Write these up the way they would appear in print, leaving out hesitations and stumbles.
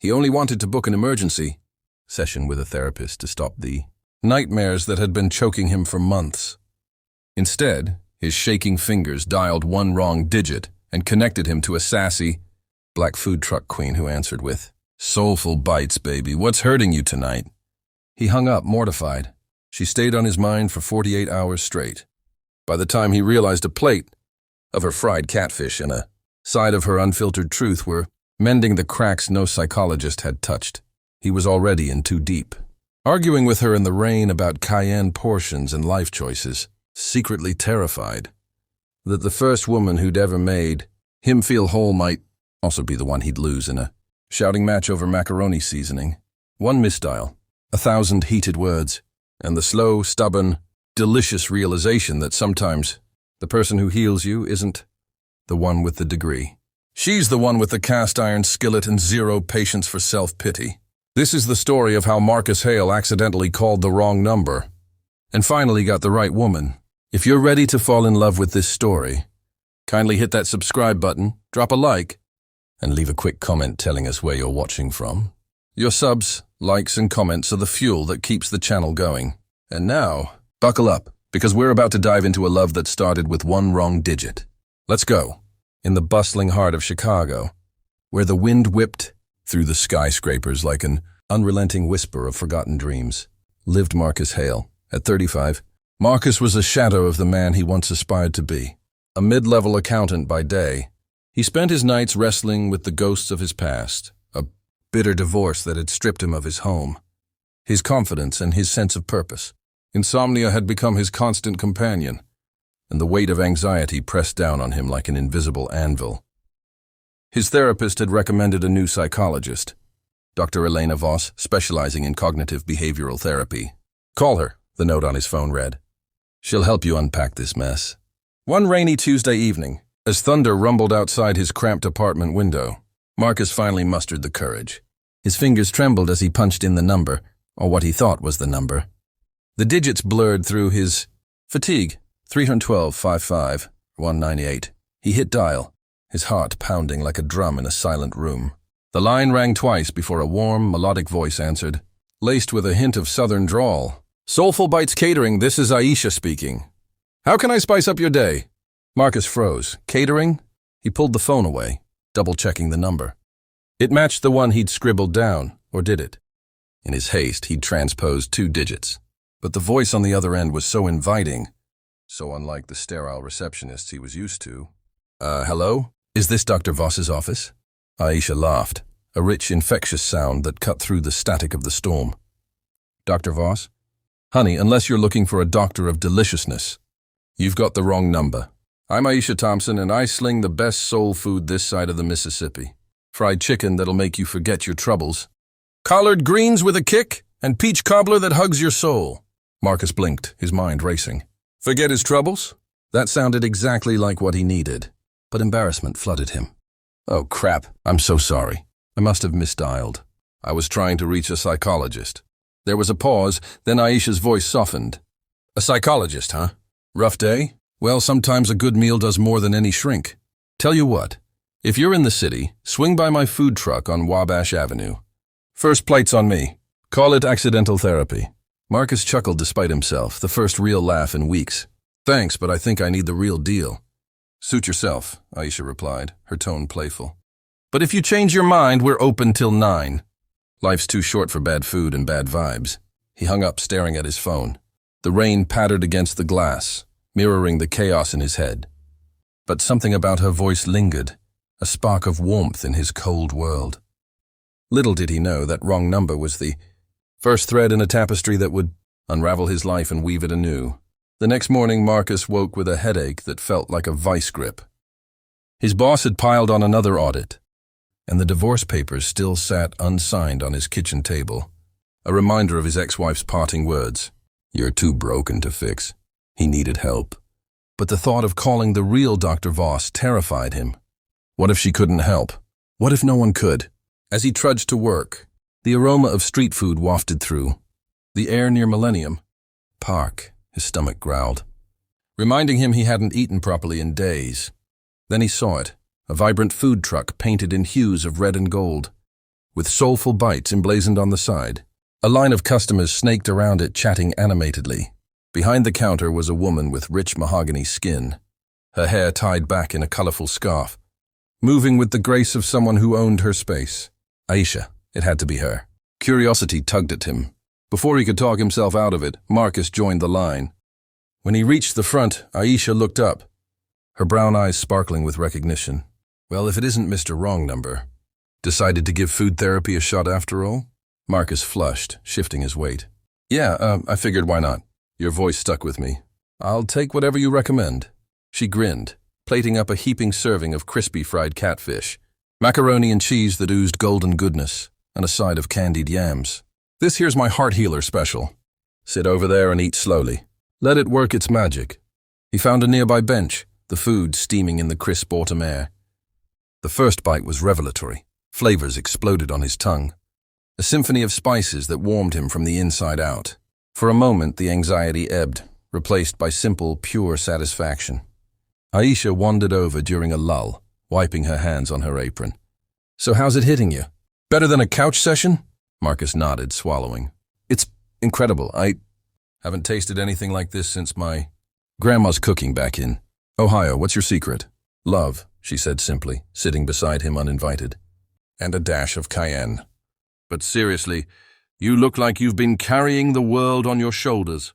He only wanted to book an emergency session with a therapist to stop the nightmares that had been choking him for months. Instead, his shaking fingers dialed one wrong digit and connected him to a sassy, black food truck queen who answered with, "Soulful bites, baby. What's hurting you tonight?" He hung up, mortified. She stayed on his mind for 48 hours straight. By the time he realized a plate of her fried catfish and a side of her unfiltered truth were mending the cracks no psychologist had touched, he was already in too deep. Arguing with her in the rain about cayenne portions and life choices, secretly terrified that the first woman who'd ever made him feel whole might also be the one he'd lose in a shouting match over macaroni seasoning. One misdial, 1,000 heated words, and the slow, stubborn, delicious realization that sometimes the person who heals you isn't the one with the degree. She's the one with the cast-iron skillet and zero patience for self-pity. This is the story of how Marcus Hale accidentally called the wrong number and finally got the right woman. If you're ready to fall in love with this story, kindly hit that subscribe button, drop a like, and leave a quick comment telling us where you're watching from. Your subs, likes, and comments are the fuel that keeps the channel going. And now, buckle up, because we're about to dive into a love that started with one wrong digit. Let's go. In the bustling heart of Chicago, where the wind whipped through the skyscrapers like an unrelenting whisper of forgotten dreams, lived Marcus Hale. At 35, Marcus was a shadow of the man he once aspired to be. A mid-level accountant by day, he spent his nights wrestling with the ghosts of his past, a bitter divorce that had stripped him of his home, his confidence, and his sense of purpose. Insomnia had become his constant companion, and the weight of anxiety pressed down on him like an invisible anvil. His therapist had recommended a new psychologist, Dr. Elena Voss, specializing in cognitive behavioral therapy. "Call her," the note on his phone read. "She'll help you unpack this mess." One rainy Tuesday evening, as thunder rumbled outside his cramped apartment window, Marcus finally mustered the courage. His fingers trembled as he punched in the number, or what he thought was the number. The digits blurred through his fatigue. 312-55-198. He hit dial, his heart pounding like a drum in a silent room. The line rang twice before a warm, melodic voice answered, laced with a hint of southern drawl. "Soulful Bites Catering, this is Aisha speaking. How can I spice up your day?" Marcus froze. Catering? He pulled the phone away, double-checking the number. It matched the one he'd scribbled down, or did it? In his haste, he'd transposed 2 digits. But the voice on the other end was so inviting, so unlike the sterile receptionists he was used to. Hello? Is this Dr. Voss's office?" Aisha laughed, a rich, infectious sound that cut through the static of the storm. "Dr. Voss? Honey, unless you're looking for a doctor of deliciousness, you've got the wrong number. I'm Aisha Thompson, and I sling the best soul food this side of the Mississippi. Fried chicken that'll make you forget your troubles. Collard greens with a kick, and peach cobbler that hugs your soul." Marcus blinked, his mind racing. Forget his troubles? That sounded exactly like what he needed, but embarrassment flooded him. "Oh, crap. I'm so sorry. I must have misdialed. I was trying to reach a psychologist." There was a pause, then Aisha's voice softened. "A psychologist, huh? Rough day? Well, sometimes a good meal does more than any shrink. Tell you what, if you're in the city, swing by my food truck on Wabash Avenue. First plate's on me. Call it accidental therapy." Marcus chuckled despite himself, the first real laugh in weeks. "Thanks, but I think I need the real deal." "Suit yourself," Aisha replied, her tone playful. "But if you change your mind, we're open till 9. Life's too short for bad food and bad vibes." He hung up, staring at his phone. The rain pattered against the glass, mirroring the chaos in his head. But something about her voice lingered, a spark of warmth in his cold world. Little did he know that wrong number was the first thread in a tapestry that would unravel his life and weave it anew. The next morning, Marcus woke with a headache that felt like a vice grip. His boss had piled on another audit, and the divorce papers still sat unsigned on his kitchen table, a reminder of his ex-wife's parting words. "You're too broken to fix." He needed help. But the thought of calling the real Dr. Voss terrified him. What if she couldn't help? What if no one could? As he trudged to work, the aroma of street food wafted through. The air near Millennium Park, his stomach growled, reminding him he hadn't eaten properly in days. Then he saw it, a vibrant food truck painted in hues of red and gold. with soulful bites emblazoned on the side. A line of customers snaked around it, chatting animatedly. Behind the counter was a woman with rich mahogany skin, her hair tied back in a colorful scarf, moving with the grace of someone who owned her space. Aisha, it had to be her. Curiosity tugged at him. Before he could talk himself out of it, Marcus joined the line. When he reached the front, Aisha looked up, her brown eyes sparkling with recognition. Well, if it isn't Mr. Wrong Number. Decided to give food therapy a shot after all? Marcus flushed, shifting his weight. Yeah, I figured why not. Your voice stuck with me. I'll take whatever you recommend. She grinned, plating up a heaping serving of crispy fried catfish, macaroni and cheese that oozed golden goodness, and a side of candied yams. This here's my heart healer special. Sit over there and eat slowly. Let it work its magic. He found a nearby bench, the food steaming in the crisp autumn air. The first bite was revelatory. Flavors exploded on his tongue. A symphony of spices that warmed him from the inside out. For a moment, the anxiety ebbed, replaced by simple, pure satisfaction. Aisha wandered over during a lull, wiping her hands on her apron. So how's it hitting you? Better than a couch session? Marcus nodded, swallowing. It's incredible. I haven't tasted anything like this since my grandma's cooking back in Ohio. What's your secret? Love, she said simply, sitting beside him uninvited. And a dash of cayenne. But seriously, you look like you've been carrying the world on your shoulders.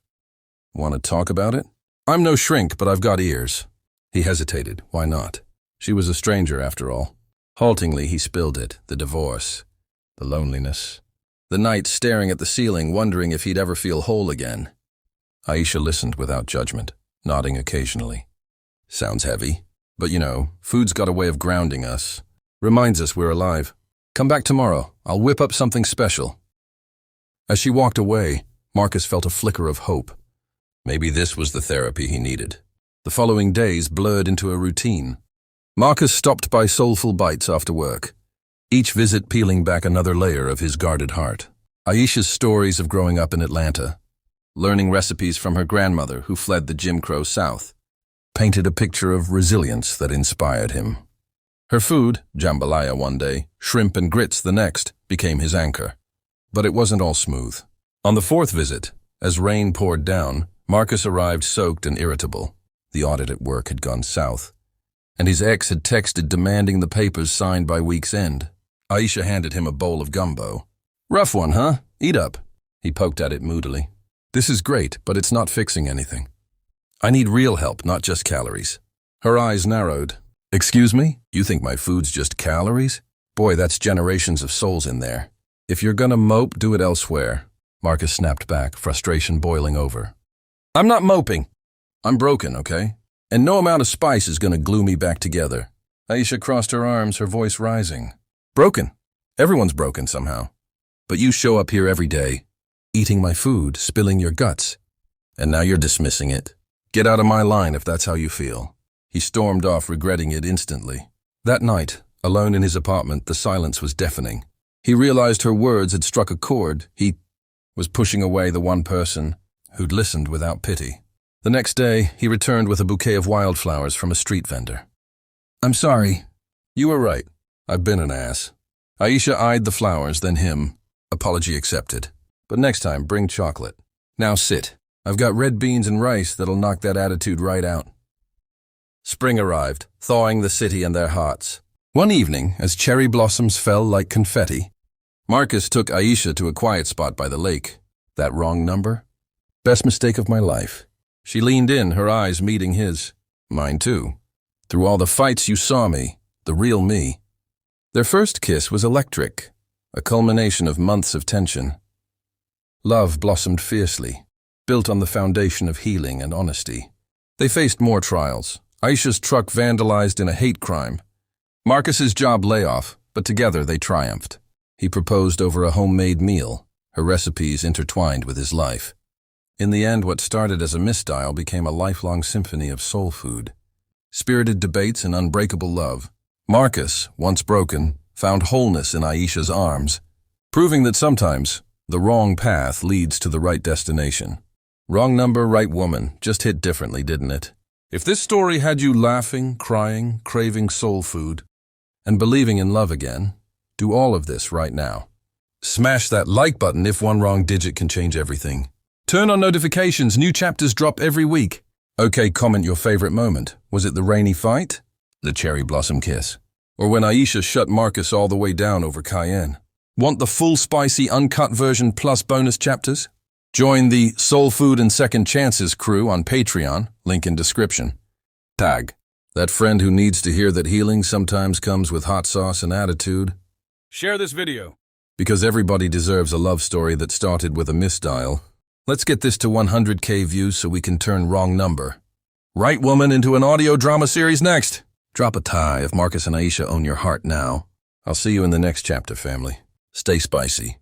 Want to talk about it? I'm no shrink, but I've got ears. He hesitated. Why not? She was a stranger, after all. Haltingly, he spilled it, the divorce, the loneliness, the night staring at the ceiling, wondering if he'd ever feel whole again. Aisha listened without judgment, nodding occasionally. Sounds heavy, but you know, food's got a way of grounding us. Reminds us we're alive. Come back tomorrow. I'll whip up something special. As she walked away, Marcus felt a flicker of hope. Maybe this was the therapy he needed. The following days blurred into a routine. Marcus stopped by Soulful Bites after work, each visit peeling back another layer of his guarded heart. Aisha's stories of growing up in Atlanta, learning recipes from her grandmother who fled the Jim Crow South, painted a picture of resilience that inspired him. Her food, jambalaya one day, shrimp and grits the next, became his anchor. But it wasn't all smooth. On the fourth visit, as rain poured down, Marcus arrived soaked and irritable. The audit at work had gone south, and his ex had texted demanding the papers signed by week's end. Aisha handed him a bowl of gumbo. Rough one, huh? Eat up. He poked at it moodily. This is great, but it's not fixing anything. I need real help, not just calories. Her eyes narrowed. Excuse me? You think my food's just calories? Boy, that's generations of souls in there. If you're gonna mope, do it elsewhere. Marcus snapped back, frustration boiling over. I'm not moping. I'm broken, okay? And no amount of spice is gonna glue me back together. Aisha crossed her arms, her voice rising. Broken. Everyone's broken somehow. But you show up here every day, eating my food, spilling your guts. And now you're dismissing it. Get out of my line if that's how you feel. He stormed off, regretting it instantly. That night, alone in his apartment, the silence was deafening. He realized her words had struck a chord. He was pushing away the one person who'd listened without pity. The next day, he returned with a bouquet of wildflowers from a street vendor. I'm sorry. You were right. I've been an ass. Aisha eyed the flowers, then him. Apology accepted. But next time, bring chocolate. Now sit. I've got red beans and rice that'll knock that attitude right out. Spring arrived, thawing the city and their hearts. One evening, as cherry blossoms fell like confetti, Marcus took Aisha to a quiet spot by the lake. That wrong number? Best mistake of my life. She leaned in, her eyes meeting his. Mine too. Through all the fights you saw me, the real me. Their first kiss was electric, a culmination of months of tension. Love blossomed fiercely, built on the foundation of healing and honesty. They faced more trials. Aisha's truck vandalized in a hate crime. Marcus's job layoff, but together they triumphed. He proposed over a homemade meal, her recipes intertwined with his life. In the end, what started as a misdial became a lifelong symphony of soul food. Spirited debates and unbreakable love. Marcus, once broken, found wholeness in Aisha's arms, proving that sometimes the wrong path leads to the right destination. Wrong number, right woman, just hit differently, didn't it? If this story had you laughing, crying, craving soul food, and believing in love again, Do all of this right now. Smash that like button if one wrong digit can change everything. Turn on notifications, new chapters drop every week. Okay, comment your favorite moment. Was it the rainy fight? The cherry blossom kiss? Or when Aisha shut Marcus all the way down over Cayenne? Want the full spicy uncut version plus bonus chapters? Join the Soul Food and Second Chances crew on Patreon, link in description. Tag. That friend who needs to hear that healing sometimes comes with hot sauce and attitude. Share this video. Because everybody deserves a love story that started with a misdial. Let's get this to 100K views so we can turn wrong number. Right woman into an audio drama series next. Drop a tie if Marcus and Aisha own your heart now. I'll see you in the next chapter, family. Stay spicy.